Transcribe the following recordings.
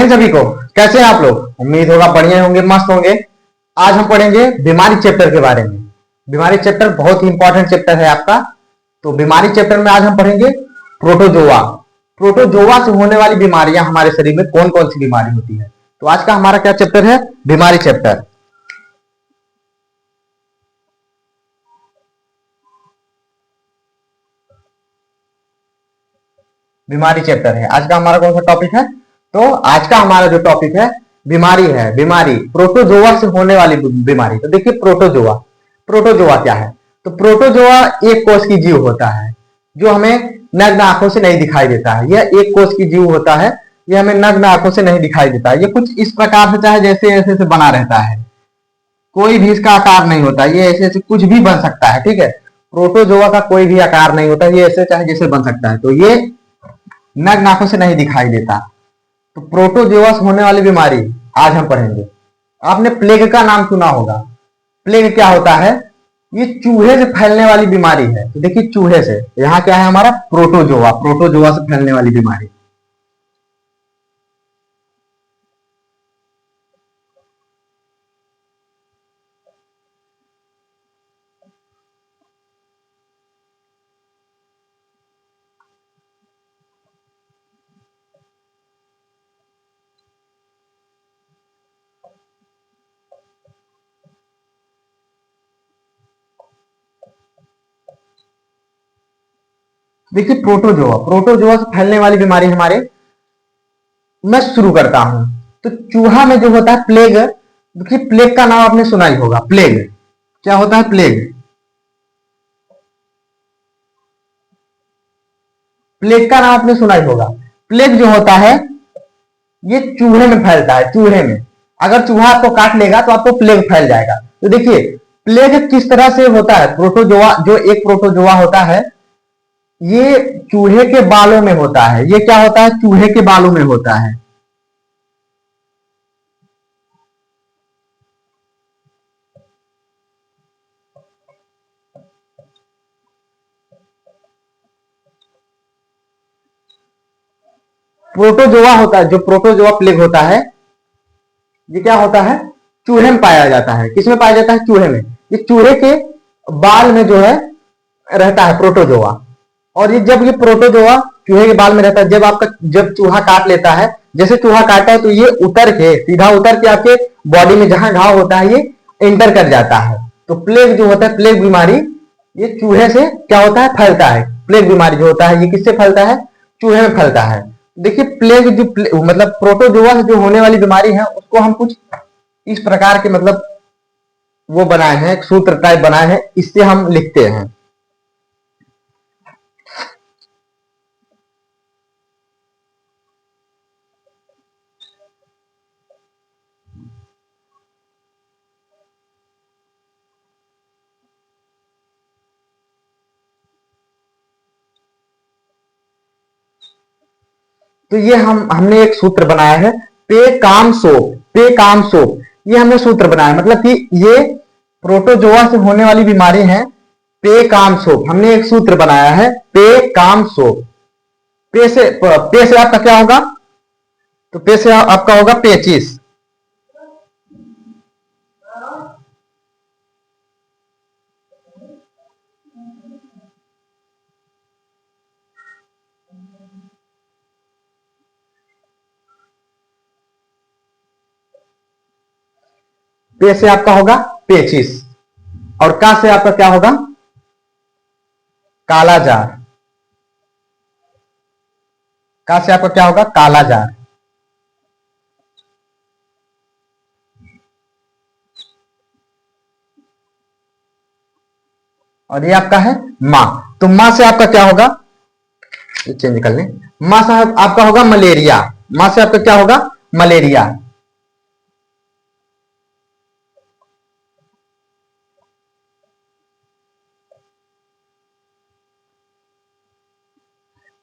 सभी को। कैसे हैं आप लोग? उम्मीद होगा बढ़िया होंगे, मस्त होंगे। आज हम पढ़ेंगे बीमारी चैप्टर के बारे में। बीमारी चैप्टर बहुत ही इंपॉर्टेंट चैप्टर है आपका। तो बीमारी चैप्टर में आज हम पढ़ेंगे प्रोटोजोआ। प्रोटोजोआ से होने वाली बीमारियां हमारे शरीर में कौन कौन सी बीमारी होती है। तो आज का हमारा क्या चैप्टर है? बीमारी चैप्टर। बीमारी चैप्टर है आज का हमारा। कौन सा टॉपिक है? तो आज का हमारा जो टॉपिक है बीमारी है। बीमारी प्रोटोजोआ से होने वाली बीमारी। तो देखिए प्रोटोजोआ, प्रोटोजोआ क्या है? तो प्रोटोजोआ एक कोष की जीव होता है जो हमें नग्न आंखों से नहीं दिखाई देता है। यह एक कोष की जीव होता है, यह हमें नग्न आंखों से नहीं दिखाई देता है। ये कुछ इस प्रकार से चाहे जैसे ऐसे से बना रहता है, कोई भी इसका आकार नहीं होता। ये ऐसे ऐसे कुछ भी बन सकता है, ठीक है। प्रोटोजोआ का कोई भी आकार नहीं होता, ये ऐसे चाहे जैसे बन सकता है। तो ये नग्न आंखों से नहीं दिखाई देता। तो प्रोटोजोआ से होने वाली बीमारी आज हम पढ़ेंगे। आपने प्लेग का नाम सुना होगा। प्लेग क्या होता है? ये चूहे से फैलने वाली बीमारी है। तो देखिए चूहे से, यहाँ क्या है हमारा? प्रोटोजोआ। प्रोटोजोआ से फैलने वाली बीमारी। देखिए प्रोटोजोआ, प्रोटोजोआ से फैलने वाली बीमारी हमारे, मैं शुरू करता हूं। तो चूहा में जो होता है प्लेग, देखिए प्लेग का नाम आपने सुना ही होगा। प्लेग क्या होता है? प्लेग, प्लेग का नाम आपने सुना ही होगा। प्लेग जो होता है ये चूहे में फैलता है। चूहे में अगर चूहा आपको काट लेगा तो आपको प्लेग फैल जाएगा। तो देखिए प्लेग किस तरह से होता है। प्रोटोजोआ, जो एक प्रोटोजोआ होता है ये चूहे के बालों में होता है। ये क्या होता है? चूहे के बालों में होता है। प्रोटोजोआ होता है, जो प्रोटोजोआ प्लेग होता है ये क्या होता है? चूहे में पाया जाता है। किसमें पाया जाता है? चूहे में। ये चूहे के बाल में जो है रहता है प्रोटोजोआ। और ये जब ये प्रोटोजोआ चूहे के बाल में रहता है, जब चूहा काट लेता है, जैसे चूहा काटा है तो ये उतर के, सीधा उतर के आपके बॉडी में जहां घाव होता है ये एंटर कर जाता है। तो प्लेग जो होता है, प्लेग बीमारी, ये चूहे से क्या होता है? फैलता है। प्लेग बीमारी जो होता है ये किससे फैलता है? चूहे में फैलता है। देखिए प्लेग जो मतलब प्रोटोजोआ से जो होने वाली बीमारी है उसको हम कुछ इस प्रकार के मतलब वो बनाए हैं, एक सूत्र टाइप बनाए हैं, इससे हम लिखते हैं। तो ये हमने एक सूत्र बनाया है, पे काम सोप। पे काम सोप ये हमने सूत्र बनाया, मतलब कि ये प्रोटोजोआ से होने वाली बीमारी है। पे काम सोप हमने एक सूत्र बनाया है, पे काम सोप। पे से आपका क्या होगा? तो पे से आपका होगा पेचिस। पे से आपका होगा पेचिस। और का से आपका क्या होगा? कालाजार। का से आपका क्या होगा? कालाजार। और ये आपका है माँ। तो माँ से आपका क्या होगा? चेंज कर लें। माँ से आपका होगा मलेरिया। माँ से आपका क्या होगा? मलेरिया।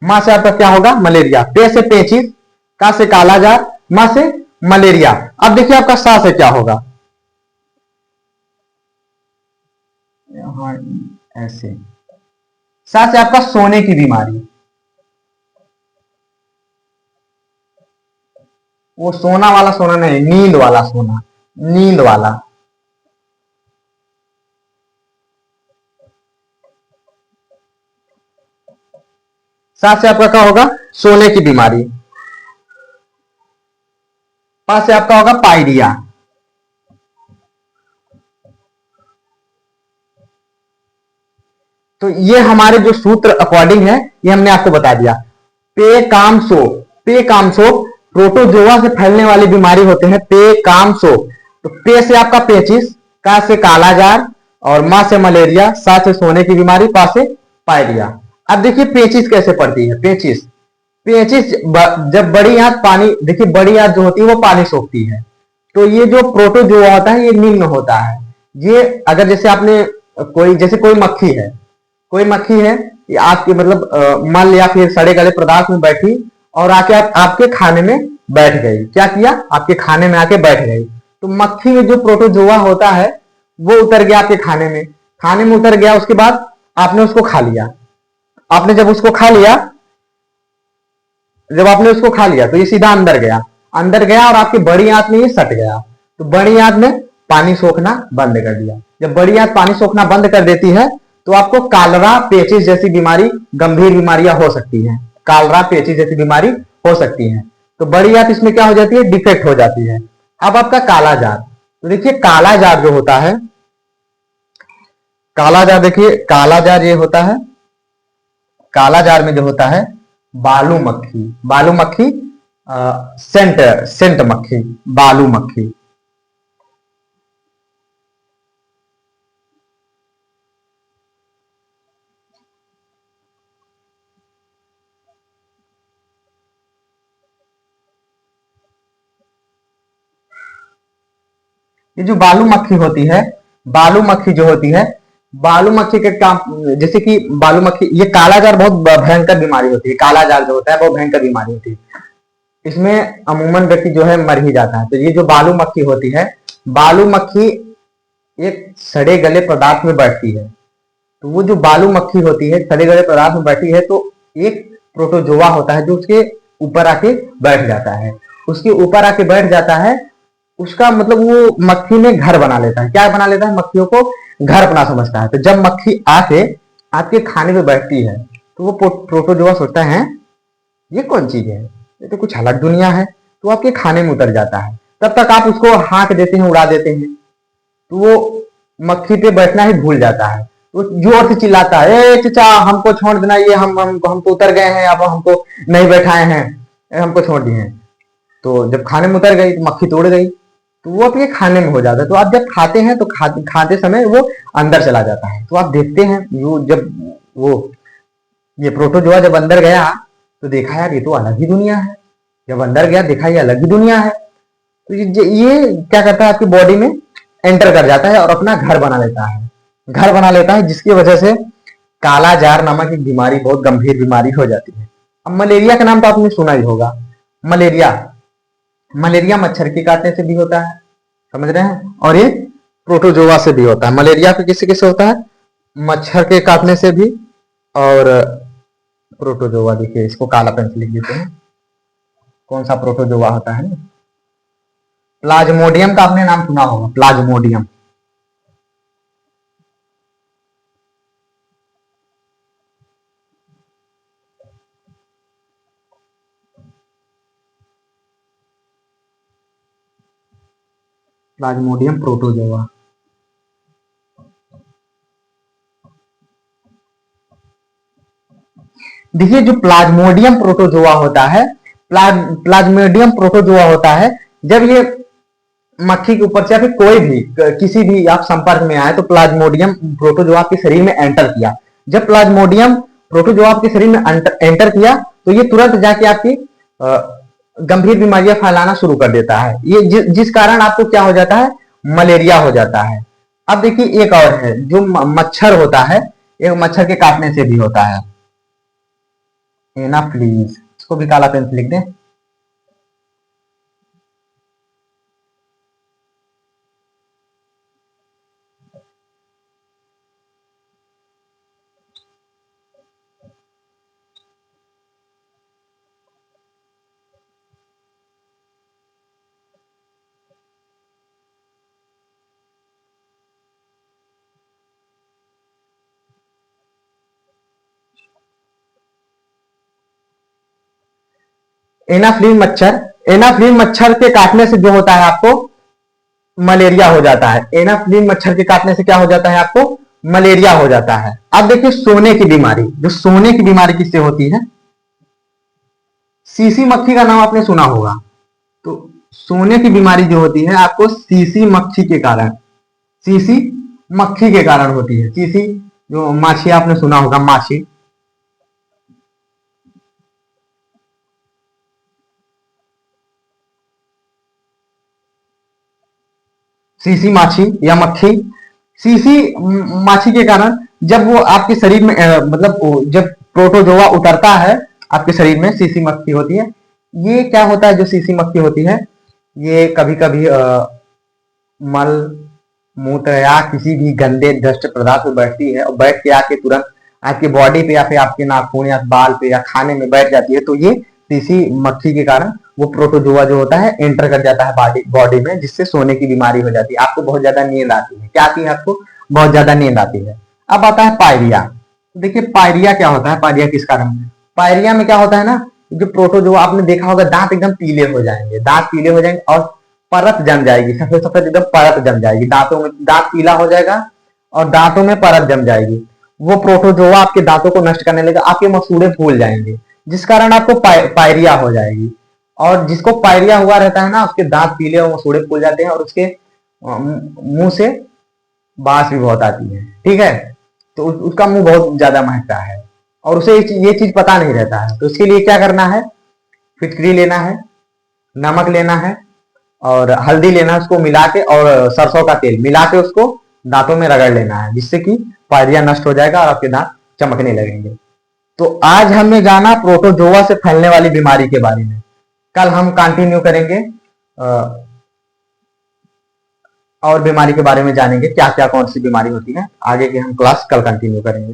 माँ से आपका क्या होगा? मलेरिया। पे से पेचिस, का से कालाजार, माँ से मलेरिया। अब देखिए आपका सा से क्या होगा? ऐसे सा से आपका सोने की बीमारी। वो सोना वाला सोना नहीं, नींद वाला सोना, नींद वाला। सात से आपका क्या होगा, सोने की बीमारी। पांच से आपका होगा पायरिया। तो ये हमारे जो सूत्र अकॉर्डिंग है, ये हमने आपको बता दिया। पे काम सो, पे काम सो प्रोटोजोआ से फैलने वाली बीमारी होते हैं पे काम सो। तो पे से आपका पेचिस, का से कालाजार, और मां से मलेरिया, सा से सोने की बीमारी, पा से पायरिया। अब देखिए पेचिस कैसे पड़ती है। पेचिस, पेचिस जब बड़ी आंत पानी, देखिए बड़ी आंत जो होती है वो पानी सोखती है। तो ये जो प्रोटोजोआ होता है ये निम्न होता है। ये अगर जैसे आपने कोई, जैसे कोई मक्खी है, कोई मक्खी है, ये आपके मतलब मल या फिर सड़े गले पदार्थ में बैठी और आके आपके खाने में बैठ गई। क्या किया, आपके खाने में आके बैठ गई। तो मक्खी में जो प्रोटोजोआ होता है वो उतर गया आपके खाने में, खाने में उतर गया, उसके बाद आपने उसको खा लिया। आपने जब उसको खा लिया, जब आपने उसको खा लिया तो ये सीधा अंदर गया, अंदर गया और आपकी बड़ी आंत में ये सट गया। तो बड़ी आंत ने पानी सोखना बंद कर दिया। जब बड़ी आंत पानी सोखना बंद कर देती है तो आपको कालरा पेचिस जैसी बीमारी, गंभीर बीमारियां हो सकती हैं। कालरा पेचिस जैसी बीमारी हो सकती है। तो बड़ी आंत इसमें क्या हो जाती है, डिफेक्ट हो जाती है। अब आपका कालाजार, तो देखिए कालाजार जो होता है, कालाजार देखिए कालाजार ये होता है, कालाजार में जो होता है बालू मक्खी, बालू मक्खी, सेंट, सेंट मक्खी, बालू मक्खी। ये जो बालू मक्खी होती है, बालू मक्खी जो होती है, बालू मक्खी के काम, जैसे कि बालू मक्खी, ये कालाजार बहुत भयंकर बीमारी होती है। कालाजार जो होता है बहुत भयंकर बीमारी होती है। इसमें अमूमन व्यक्ति जो है मर ही जाता है। तो ये जो बालू मक्खी होती है, बालू मक्खी एक सड़े गले पदार्थ में बैठती है। तो वो जो बालू मक्खी होती है सड़े गले पदार्थ में बैठी है, तो एक प्रोटोजोआ होता है जो उसके ऊपर आके बैठ जाता है। उसके ऊपर आके बैठ जाता है, उसका मतलब वो मक्खी में घर बना लेता है। क्या बना लेता है, मक्खियों को घर अपना समझता है। तो जब मक्खी आके आपके खाने पे बैठती है तो वो प्रोटोजोआ सोचता है ये कौन चीज है, ये तो कुछ अलग दुनिया है। तो आपके खाने में उतर जाता है। तब तक आप उसको हाँक देते हैं, उड़ा देते हैं, तो वो मक्खी पे बैठना ही भूल जाता है। वो जोर से चिल्लाता है, ए चचा हमको छोड़ देना, ये हम तो उतर गए हैं, अब हमको नहीं बैठाए हैं, हमको छोड़ दिए हैं। तो जब खाने में उतर गई तो मक्खी तोड़ गई, तो वो अपने खाने में हो जाता है। तो आप जब खाते हैं तो खाते समय वो अंदर चला जाता है। तो आप देखते हैं वो जब वो ये प्रोटोजोआ जब अंदर गया तो देखा यार ये तो अलग ही दुनिया है। जब अंदर गया देखा ये अलग ही दुनिया है। तो ये क्या करता है, आपकी बॉडी में एंटर कर जाता है और अपना घर बना लेता है, घर बना लेता है, जिसकी वजह से कालाजार नामक एक बीमारी, बहुत गंभीर बीमारी हो जाती है। अब मलेरिया का नाम तो आपने सुना ही होगा। मलेरिया, मलेरिया मच्छर के काटने से भी होता है, समझ रहे हैं, और ये प्रोटोजोआ से भी होता है। मलेरिया के किससे किससे होता है, मच्छर के काटने से भी, और प्रोटोजोआ, देखिए इसको काला पेन से लिख देते हैं, कौन सा प्रोटोजोआ होता है ना, प्लाज्मोडियम का आपने नाम सुना होगा, प्लाज्मोडियम। Plasmodium protozoa. देखिए जो प्लाज्मोडियम प्रोटोजोआ होता है, प्लाज्मोडियम प्रोटोजोआ होता है, जब ये मक्खी के ऊपर से या फिर कोई भी किसी भी आप संपर्क में आए, तो प्लाज्मोडियम प्रोटोजोआ आपके शरीर में एंटर किया। जब प्लाज्मोडियम प्रोटोजोआ आपके शरीर में एंटर किया तो ये तुरंत जाके आपकी गंभीर बीमारियां फैलाना शुरू कर देता है। ये जिस कारण आपको क्या हो जाता है, मलेरिया हो जाता है। अब देखिए एक और है जो मच्छर होता है, एक मच्छर के काटने से भी होता है, एनाफ्लीज, इसको भी काला पेन से लिख दें। एनाफ्लीन मच्छर के काटने से जो होता है आपको मलेरिया हो जाता है। एनाफ्लीन मच्छर के काटने से क्या हो जाता है आपको? मलेरिया हो जाता है। अब देखिए सोने की बीमारी, जो सोने की बीमारी किससे होती है? सीसी मक्खी का नाम आपने सुना होगा। तो सोने की बीमारी जो होती है आपको सीसी मक्खी के कारण, सीसी मक्खी के कारण होती है। सीसी जो माछी आपने सुना होगा, माछी, सीसी माछी या मक्खी, सीसी माछी के कारण जब वो आपके शरीर में मतलब जब प्रोटोजोआ उतरता है आपके शरीर में, सीसी मक्खी होती है। ये क्या होता है, जो सीसी मक्खी होती है ये कभी कभी मल मूत्र या किसी भी गंदे डस्ट पदार्थ पे बैठती है और बैठ के आके तुरंत आपकी बॉडी पे या फिर आपके नाखून या बाल पे या खाने में बैठ जाती है। तो ये सीसी मक्खी के कारण वो प्रोटोजोआ जो होता है एंटर कर जाता है बॉडी में, जिससे सोने की बीमारी हो जाती है। आपको बहुत ज्यादा नींद आती है। क्या आती है आपको? बहुत ज्यादा नींद आती है। अब आता है पायरिया। देखिए पायरिया क्या होता है, पायरिया किस कारण? पायरिया में क्या होता है ना, जो प्रोटोजोआ आपने देखा होगा दांत एकदम पीले हो जाएंगे, दांत पीले हो जाएंगे और परत जम जाएगी, सफेद सफेद एकदम परत जम जाएगी दांतों में, दांत पीला हो जाएगा और दांतों में परत जम जाएगी। वो प्रोटोजोआ आपके दांतों को नष्ट करने लगेगा, आपके मसूड़े फूल जाएंगे, जिस कारण आपको पायरिया हो जाएगी। और जिसको पायरिया हुआ रहता है ना उसके दांत पीले और मसूड़े फूल जाते हैं और उसके मुंह से बांस भी बहुत आती है। ठीक है, तो उसका मुंह बहुत ज्यादा महकता है और उसे ये चीज पता नहीं रहता है। तो इसके लिए क्या करना है, फिटकरी लेना है, नमक लेना है और हल्दी लेना है, उसको मिला के और सरसों का तेल मिला के उसको दांतों में रगड़ लेना है, जिससे कि पायरिया नष्ट हो जाएगा और आपके दांत चमकने लगेंगे। तो आज हमने जाना प्रोटोजोआ से फैलने वाली बीमारी के बारे में। कल हम कंटिन्यू करेंगे और बीमारी के बारे में जानेंगे, क्या क्या कौन सी बीमारी होती है। आगे की हम क्लास कल कंटिन्यू करेंगे।